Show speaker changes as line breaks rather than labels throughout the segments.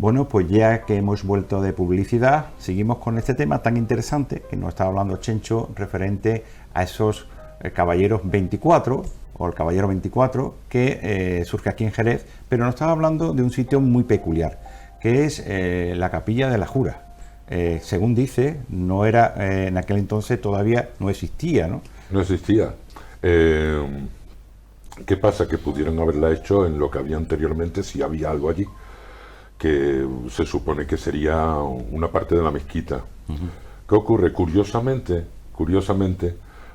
Bueno, pues ya que hemos vuelto de publicidad, seguimos con este tema tan interesante que nos está hablando Chencho referente a esos caballeros 24 o el caballero 24 que surge aquí en Jerez, pero nos estaba hablando de un sitio muy peculiar, que es la Capilla de la Jura. Según dice, no era en aquel entonces todavía no existía, ¿no?
No existía. ¿Qué pasa? Que pudieron haberla hecho en lo que había anteriormente, si había algo allí, que se supone que sería una parte de la mezquita. ¿Qué ocurre? Curiosamente,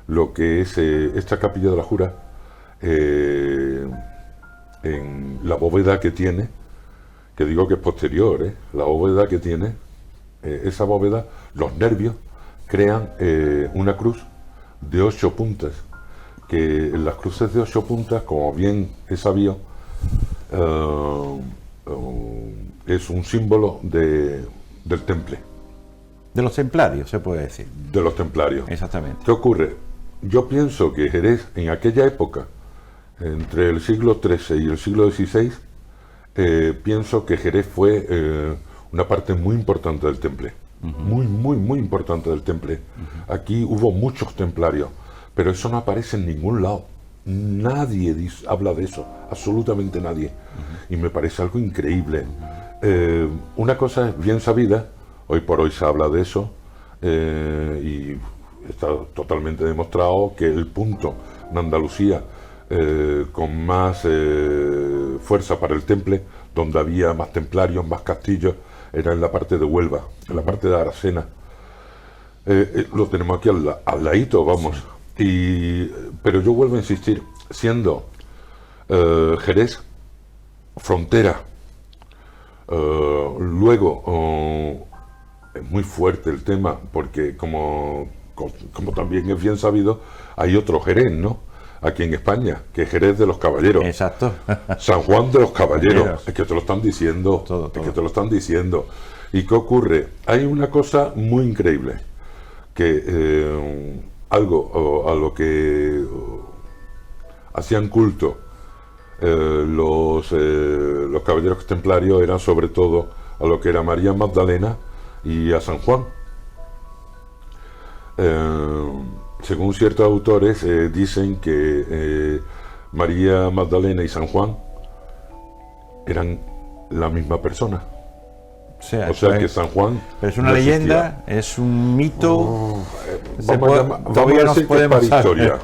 lo que es esta Capilla de la Jura, en la bóveda que tiene, que digo que es posterior, la bóveda que tiene, esa bóveda, los nervios crean una cruz de 8 puntas, que en las cruces de 8 puntas, como bien he sabido, es un símbolo del temple.
De los templarios, se puede decir.
De los templarios.
Exactamente.
¿Qué ocurre? Yo pienso que Jerez, en aquella época, entre el siglo XIII y el siglo XVI, pienso que Jerez fue una parte muy importante del temple. Muy importante del temple. Aquí hubo muchos templarios, pero eso no aparece en ningún lado. Nadie habla de eso, absolutamente nadie. Y me parece algo increíble. Una cosa es bien sabida, hoy por hoy se habla de eso, y está totalmente demostrado que el punto de Andalucía con más fuerza para el temple, donde había más templarios, más castillos, era en la parte de Huelva, en la parte de Aracena. Lo tenemos aquí al ladito, vamos. Sí. Pero yo vuelvo a insistir, siendo Jerez frontera, luego es muy fuerte el tema, porque como también es bien sabido, hay otro Jerez, ¿no? Aquí en España, que es Jerez de los Caballeros.
Exacto.
San Juan de los Caballeros. Es que te lo están diciendo.
Todo.
Es que te lo están diciendo. ¿Y qué ocurre? Hay una cosa muy increíble, que algo a lo que hacían culto los caballeros templarios eran sobre todo a lo que era María Magdalena y a San Juan. Según ciertos autores dicen que María Magdalena y San Juan eran la misma persona. O sea que San Juan...
Pero es una leyenda, es un mito...
todavía no podemos
historia.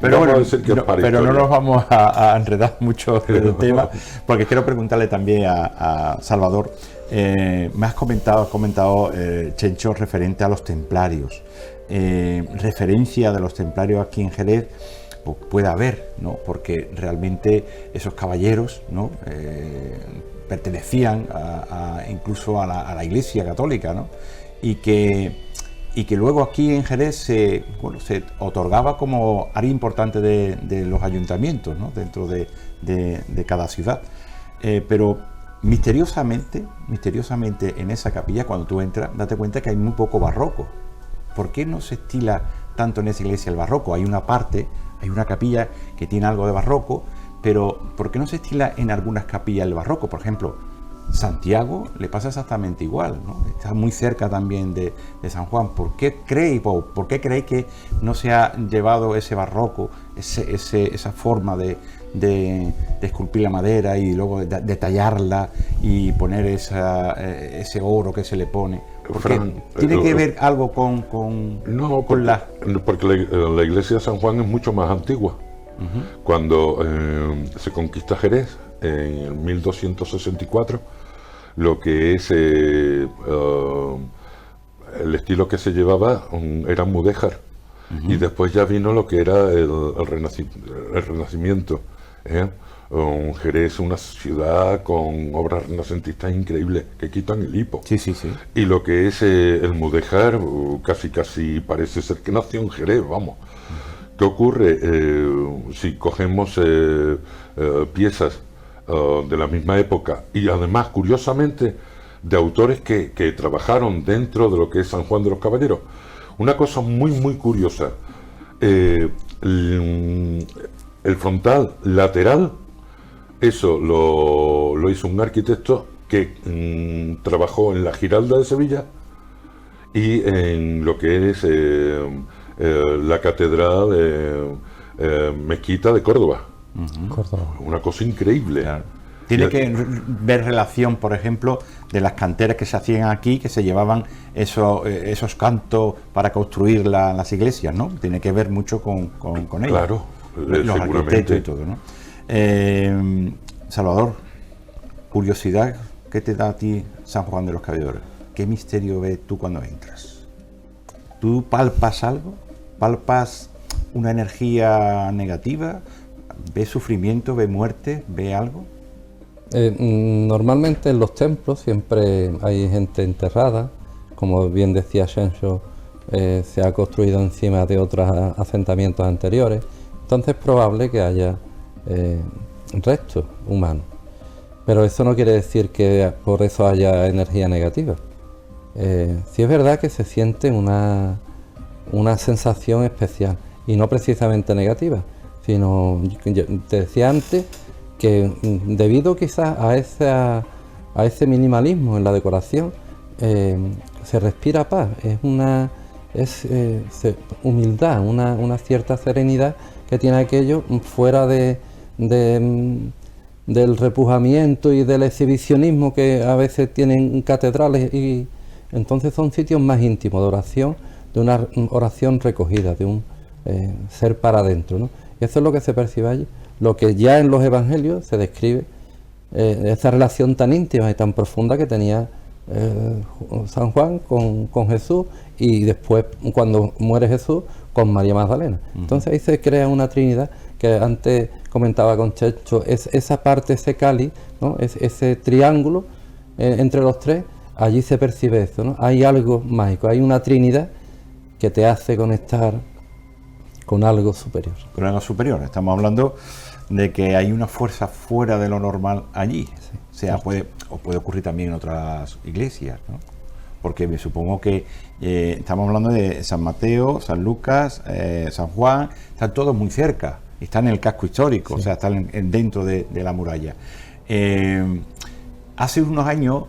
Pero no nos vamos a enredar mucho en el tema, porque quiero preguntarle también a Salvador. Me has comentado Chencho, referente a los templarios. Referencia de los templarios aquí en Jerez pues puede haber, ¿no? Porque realmente esos caballeros, ¿no? Pertenecían incluso a la Iglesia Católica, ¿no? Y que luego aquí en Jerez se otorgaba como área importante de los ayuntamientos, ¿no? Dentro de cada ciudad, pero misteriosamente en esa capilla, cuando tú entras, date cuenta que hay muy poco barroco. ¿Por qué no se estila tanto en esa iglesia el barroco? Hay una capilla que tiene algo de barroco, pero ¿por qué no se estila en algunas capillas el barroco? Por ejemplo, Santiago le pasa exactamente igual, ¿no? Está muy cerca también de San Juan. ¿Por qué creéis que no se ha llevado ese barroco, esa forma de esculpir la madera y luego de tallarla y poner ese oro que se le pone? Porque tiene que ver algo con
porque la iglesia de San Juan es mucho más antigua. Cuando se conquista Jerez en 1264, lo que es el estilo que se llevaba era mudéjar, y después ya vino lo que era el Renacimiento. Jerez, una ciudad con obras renacentistas increíbles que quitan el hipo.
Sí.
Y lo que es el mudéjar casi parece ser que nació en Jerez, vamos. ¿Qué ocurre? Si cogemos piezas de la misma época, y además, curiosamente, de autores que trabajaron dentro de lo que es San Juan de los Caballeros, una cosa muy curiosa, el frontal lateral, eso lo hizo un arquitecto que trabajó en la Giralda de Sevilla y en lo que es la catedral mezquita de Córdoba.
Córdoba.
Una cosa increíble.
Claro. Tiene que ver relación, por ejemplo, de las canteras que se hacían aquí, que se llevaban esos cantos para construir las iglesias, ¿no? Tiene que ver mucho con ello.
Claro,
los arquitectos y todo, ¿no? Salvador, curiosidad, ¿qué te da a ti San Juan de los Caballeros? ¿Qué misterio ves tú cuando entras? ¿Tú palpas algo? ¿Palpas una energía negativa? ¿Ves sufrimiento? ¿Ves muerte? ¿Ves algo?
Normalmente en los templos siempre hay gente enterrada, como bien decía Xenxo, se ha construido encima de otros asentamientos anteriores, entonces es probable que haya restos humanos, pero eso no quiere decir que por eso haya energía negativa. Sí es verdad que se siente una sensación especial, y no precisamente negativa, sino, te decía antes, que debido quizás a ese minimalismo en la decoración, se respira paz, es humildad, una cierta serenidad que tiene aquello fuera del repujamiento y del exhibicionismo que a veces tienen catedrales, y entonces son sitios más íntimos de oración, de una oración recogida, de un ser para adentro, ¿no? Y eso es lo que se percibe allí. Lo que ya en los evangelios se describe, esa relación tan íntima y tan profunda que tenía San Juan con Jesús, y después, cuando muere Jesús, con María Magdalena. Entonces ahí se crea una trinidad que antes comentaba con Checho, es esa parte, ese cáliz, ¿no? Ese triángulo entre los tres, allí se percibe eso, ¿no? Hay algo mágico, hay una trinidad que te hace conectar con algo superior.
Con algo superior. Estamos hablando de que hay una fuerza fuera de lo normal allí. Sí, o sea, puede ocurrir también en otras iglesias, ¿no? Porque me supongo que estamos hablando de San Mateo, San Lucas, San Juan, están todos muy cerca, están en el casco histórico, sí. O sea, están dentro de la muralla. Hace unos años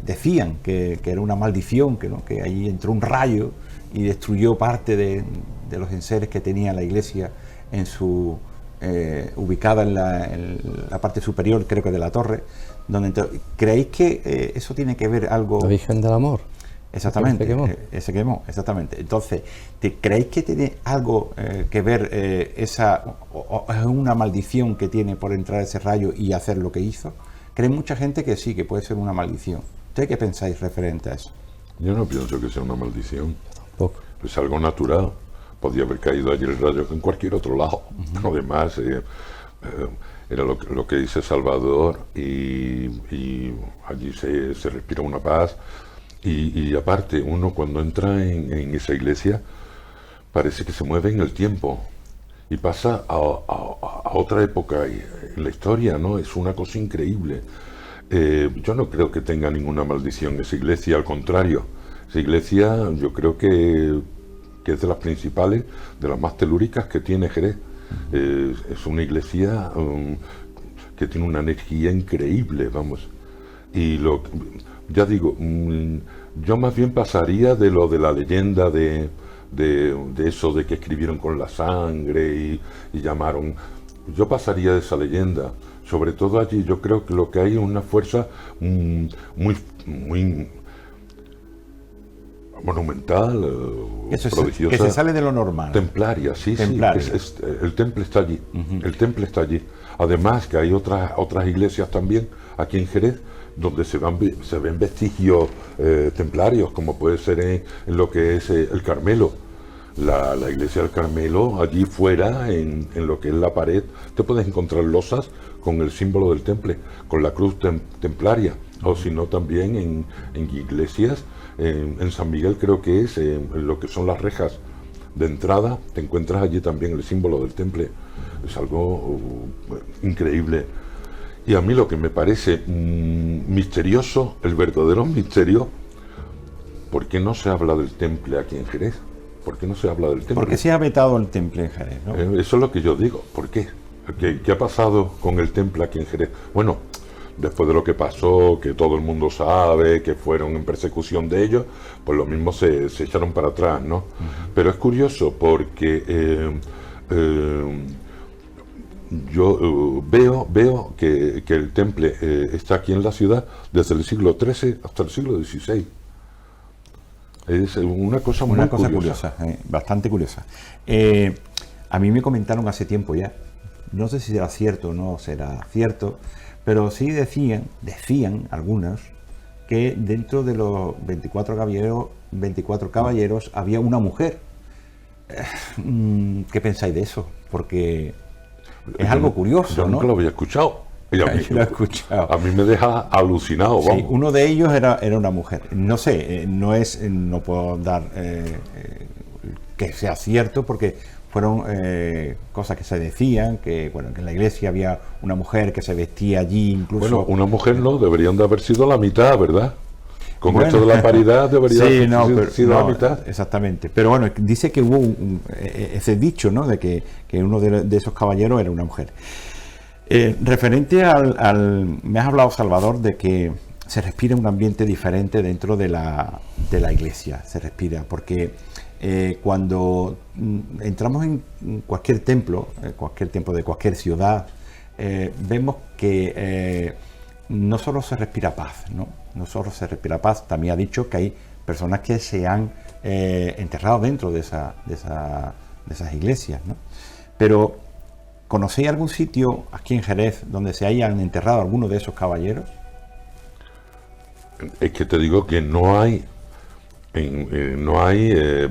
decían que era una maldición, que allí entró un rayo y destruyó parte de los enseres que tenía la iglesia en su ubicada en la parte superior, creo que de la torre, ¿creéis que eso tiene que ver algo?
La Virgen del Amor.
Exactamente, se quemó, exactamente. Entonces, ¿creéis que tiene algo que ver es una maldición que tiene por entrar ese rayo y hacer lo que hizo? Cree mucha gente que sí, que puede ser una maldición. ¿Ustedes qué pensáis referente a eso?
Yo no pienso que sea una maldición.
Tampoco.
Es algo natural. Podía haber caído allí el rayo en cualquier otro lado. Además, era lo que dice Salvador, y allí se respira una paz. Y aparte, uno cuando entra en esa iglesia, parece que se mueve en el tiempo y pasa a otra época en la historia, ¿no? Es una cosa increíble. Yo no creo que tenga ninguna maldición esa iglesia, al contrario. Esa iglesia yo creo que es de las principales, de las más telúricas que tiene Jerez. Es una iglesia que tiene una energía increíble, vamos. Y ya digo, yo más bien pasaría de lo de la leyenda de eso de que escribieron con la sangre y llamaron. Yo pasaría de esa leyenda. Sobre todo allí yo creo que lo que hay es una fuerza muy monumental, prodigiosa.
Que se sale de lo normal.
Templaria, sí. El temple está allí. El temple está allí. Además que hay otras iglesias también aquí en Jerez donde se ven vestigios templarios, como puede ser en lo que es el Carmelo. La iglesia del Carmelo, allí fuera, en lo que es la pared, te puedes encontrar losas con el símbolo del temple, con la cruz templaria, o si no también en iglesias, en San Miguel creo que es, en lo que son las rejas de entrada, te encuentras allí también el símbolo del temple. Es algo increíble. Y a mí lo que me parece misterioso, el verdadero misterio, ¿por qué no se habla del temple aquí en Jerez? ¿Por qué no se habla del temple?
Porque se ha vetado el temple en Jerez, ¿no?
Eso es lo que yo digo. ¿Por qué? ¿Qué ha pasado con el temple aquí en Jerez? Bueno, después de lo que pasó, que todo el mundo sabe, que fueron en persecución de ellos, pues lo mismo se echaron para atrás, ¿no? Pero es curioso porque yo veo que el temple está aquí en la ciudad desde el siglo XIII hasta el siglo XVI. Es una cosa muy
curiosa, bastante curiosa. A mí me comentaron hace tiempo ya, no sé si será cierto o no será cierto, pero sí decían algunos, que dentro de los 24 caballeros había una mujer. ¿Qué pensáis de eso? Porque es algo curioso,
yo nunca
¿no?
lo había escuchado. Y
Yo lo he escuchado.
A mí me deja alucinado, vamos.
Sí, uno de ellos era una mujer. No sé, no puedo dar que sea cierto, porque fueron cosas que se decían, que bueno, que en la iglesia había una mujer que se vestía allí incluso.
Bueno, una mujer no, deberían de haber sido la mitad, ¿verdad? Con esto de la paridad debería haber sido la mitad.
Exactamente. Pero bueno, dice que hubo ese dicho, ¿no? De que uno de esos caballeros era una mujer. Referente me has hablado, Salvador, de que se respira un ambiente diferente dentro de la iglesia. Se respira, porque cuando entramos en cualquier templo de cualquier ciudad, vemos que no solo se respira paz, ¿no? No solo se respira paz, también ha dicho que hay personas que se han enterrado dentro de esas iglesias, ¿no? Pero, ¿conocéis algún sitio aquí en Jerez donde se hayan enterrado algunos de esos caballeros?
Es que te digo que no hay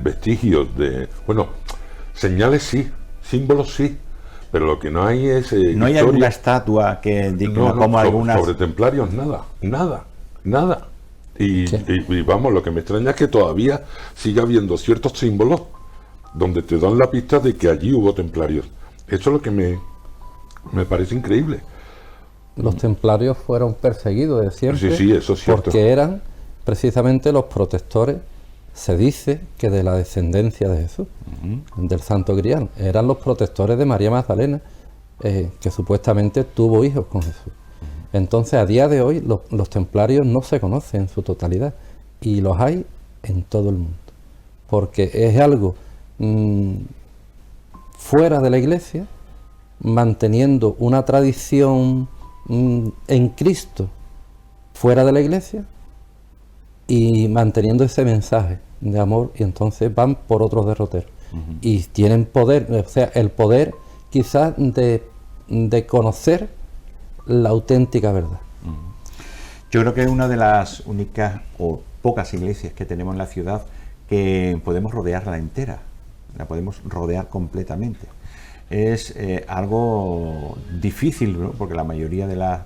vestigios de... Bueno, señales sí, símbolos sí, pero lo que no hay es...
no hay alguna estatua que diga como algunas...
Sobre templarios, nada. Y vamos, lo que me extraña es que todavía siga habiendo ciertos símbolos donde te dan la pista de que allí hubo templarios. Eso es lo que me parece increíble.
Los templarios fueron perseguidos de siempre,
sí, eso es cierto,
porque eran precisamente los protectores, se dice que de la descendencia de Jesús, del Santo Grial, eran los protectores de María Magdalena, que supuestamente tuvo hijos con Jesús. Entonces, a día de hoy, los templarios no se conocen en su totalidad, y los hay en todo el mundo, porque es algo fuera de la iglesia, manteniendo una tradición en Cristo fuera de la iglesia y manteniendo ese mensaje de amor, y entonces van por otros derroteros y tienen poder, o sea, el poder quizás de conocer la auténtica verdad.
Yo creo que es una de las únicas o pocas iglesias que tenemos en la ciudad que podemos rodearla entera, la podemos rodear completamente. Es algo difícil, ¿no? Porque la mayoría de las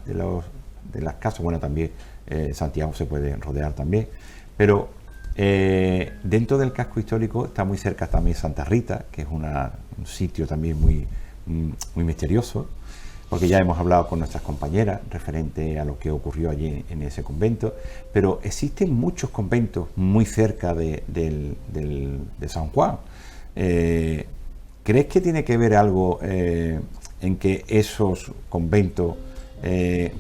casas, bueno, también Santiago se puede rodear también, pero dentro del casco histórico está muy cerca también Santa Rita, que es un sitio también muy misterioso, porque ya hemos hablado con nuestras compañeras referente a lo que ocurrió allí en ese convento, pero existen muchos conventos muy cerca de San Juan. ¿Crees que tiene que ver algo en que esos conventos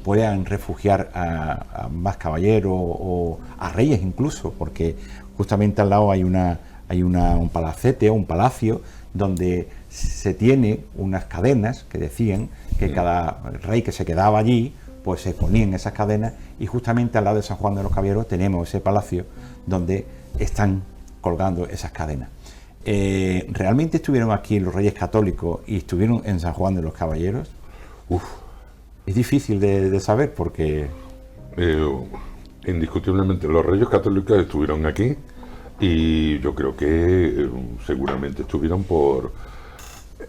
puedan refugiar a más caballeros o a reyes incluso? Porque justamente al lado hay un palacete o un palacio donde se tiene unas cadenas que decían que cada rey que se quedaba allí pues se ponían esas cadenas, y justamente al lado de San Juan de los Caballeros tenemos ese palacio donde están colgando esas cadenas. ¿Realmente estuvieron aquí los Reyes Católicos y estuvieron en San Juan de los Caballeros? Es difícil de saber porque...
indiscutiblemente los Reyes Católicos estuvieron aquí, y yo creo que seguramente estuvieron por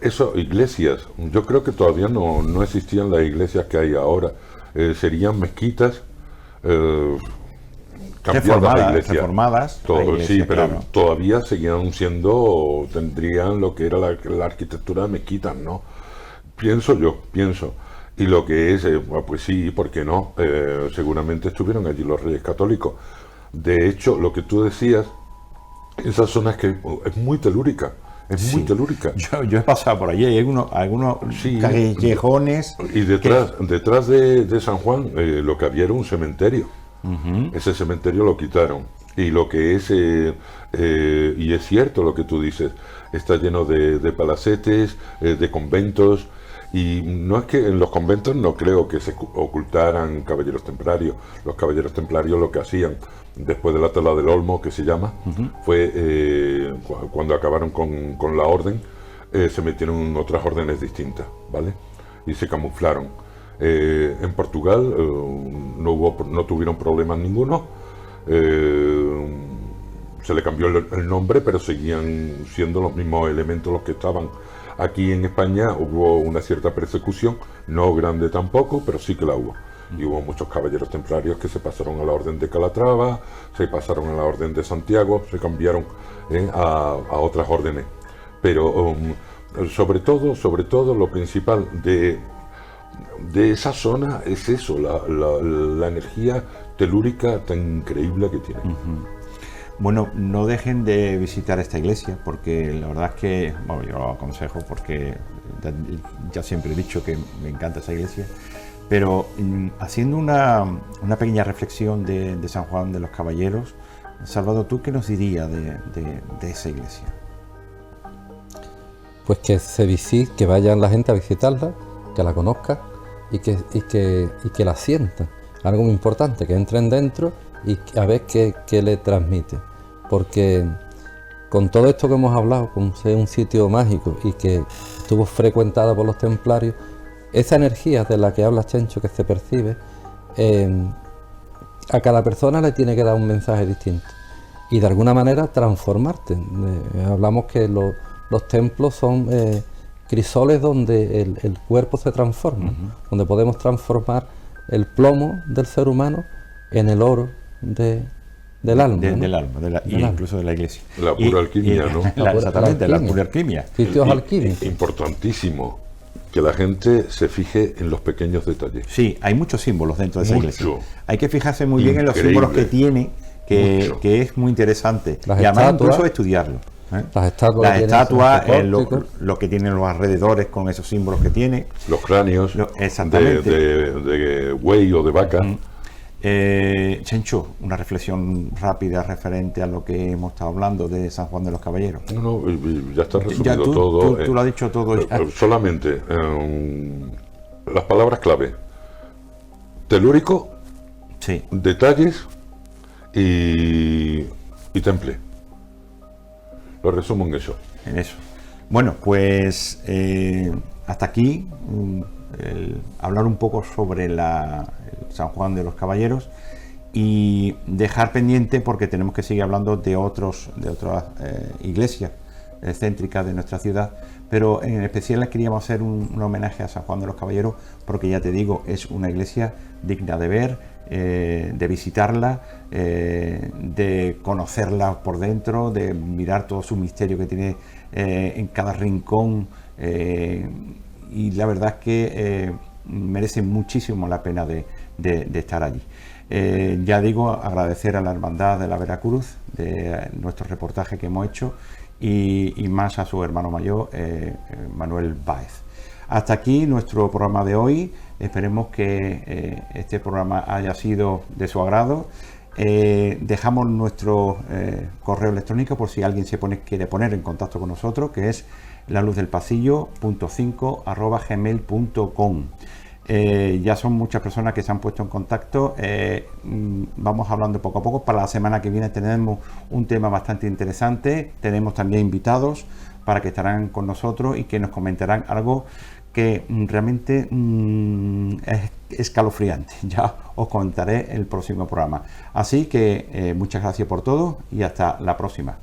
eso, iglesias. Yo creo que todavía no existían las iglesias que hay ahora. Serían mezquitas
reformadas.
Sí, pero claro, todavía seguían siendo, tendrían lo que era la arquitectura de mezquitas, ¿no? Pienso. Y lo que es, pues sí, ¿por qué no? Seguramente estuvieron allí los Reyes Católicos. De hecho, lo que tú decías, esa zona es muy telúrica. Es muy telúrica.
Yo he pasado por allí, hay algunos
Sí.
callejones.
Y detrás de San Juan lo que había era un cementerio. Ese cementerio lo quitaron. Y lo que es, y es cierto lo que tú dices, está lleno de palacetes, de conventos. Y no es que en los conventos no creo que se ocultaran caballeros templarios. Los caballeros templarios lo que hacían después de la tala del Olmo, que se llama, fue cuando acabaron con la orden, se metieron en otras órdenes distintas, ¿vale? Y se camuflaron. En Portugal no tuvieron problemas ninguno. Se le cambió el nombre, pero seguían siendo los mismos elementos los que estaban. Aquí en España hubo una cierta persecución, no grande tampoco, pero sí que la hubo. Y hubo muchos caballeros templarios que se pasaron a la orden de Calatrava, se pasaron a la orden de Santiago, se cambiaron a otras órdenes. Pero sobre todo lo principal de esa zona es eso, la energía telúrica tan increíble que tiene.
Bueno, no dejen de visitar esta iglesia, porque la verdad es que, bueno, yo lo aconsejo porque ya siempre he dicho que me encanta esa iglesia, pero haciendo una pequeña reflexión de San Juan de los Caballeros, Salvador, ¿tú qué nos dirías de esa iglesia?
Pues que vayan la gente a visitarla, que la conozca y que la sientan. Algo muy importante, que entren dentro y a ver qué le transmite. Porque con todo esto que hemos hablado, con ser un sitio mágico y que estuvo frecuentada por los templarios, esa energía de la que habla Chencho, que se percibe, a cada persona le tiene que dar un mensaje distinto y de alguna manera transformarte. Hablamos que los templos son crisoles donde el cuerpo se transforma, donde podemos transformar el plomo del ser humano en el oro del alma.
Del alma, incluso de la iglesia.
La pura alquimia, ¿no?
Exactamente, la pura alquimia.
Sitios alquímicos.
Importantísimo que la gente se fije en los pequeños detalles.
Sí, hay muchos símbolos dentro de esa iglesia. Hay que fijarse muy bien en los
Increíble.
símbolos que tiene, que es muy interesante.
Las
y además
estatuas.
incluso estudiarlo.
Las estatuas,
lo que tienen los alrededores con esos símbolos que tiene.
Los cráneos
Exactamente.
de buey o de vaca.
Chencho, una reflexión rápida referente a lo que hemos estado hablando de San Juan de los Caballeros.
No, ya está resumido todo.
Tú lo has dicho todo ya.
Solamente las palabras clave: telúrico,
Sí.
detalles y temple. Lo resumo en eso.
En eso. Bueno, pues hasta aquí hablar un poco sobre el San Juan de los Caballeros y dejar pendiente, porque tenemos que seguir hablando de otras iglesias céntricas de nuestra ciudad, pero en especial les queríamos hacer un homenaje a San Juan de los Caballeros, porque ya te digo, es una iglesia digna de ver, de visitarla, de conocerla por dentro, de mirar todo su misterio que tiene en cada rincón, y la verdad es que merece muchísimo la pena de estar allí. Ya digo, agradecer a la Hermandad de la Veracruz de nuestro reportaje que hemos hecho y más a su hermano mayor, Manuel Báez. Hasta aquí nuestro programa de hoy. Esperemos que este programa haya sido de su agrado. Dejamos nuestro correo electrónico por si alguien quiere poner en contacto con nosotros, que es laluzdelpasillo.5@gmail.com. Ya son muchas personas que se han puesto en contacto. Vamos hablando poco a poco. Para la semana que viene tenemos un tema bastante interesante. Tenemos también invitados para que estarán con nosotros y que nos comentarán algo que realmente es escalofriante. Ya os contaré el próximo programa. Así que muchas gracias por todo y hasta la próxima.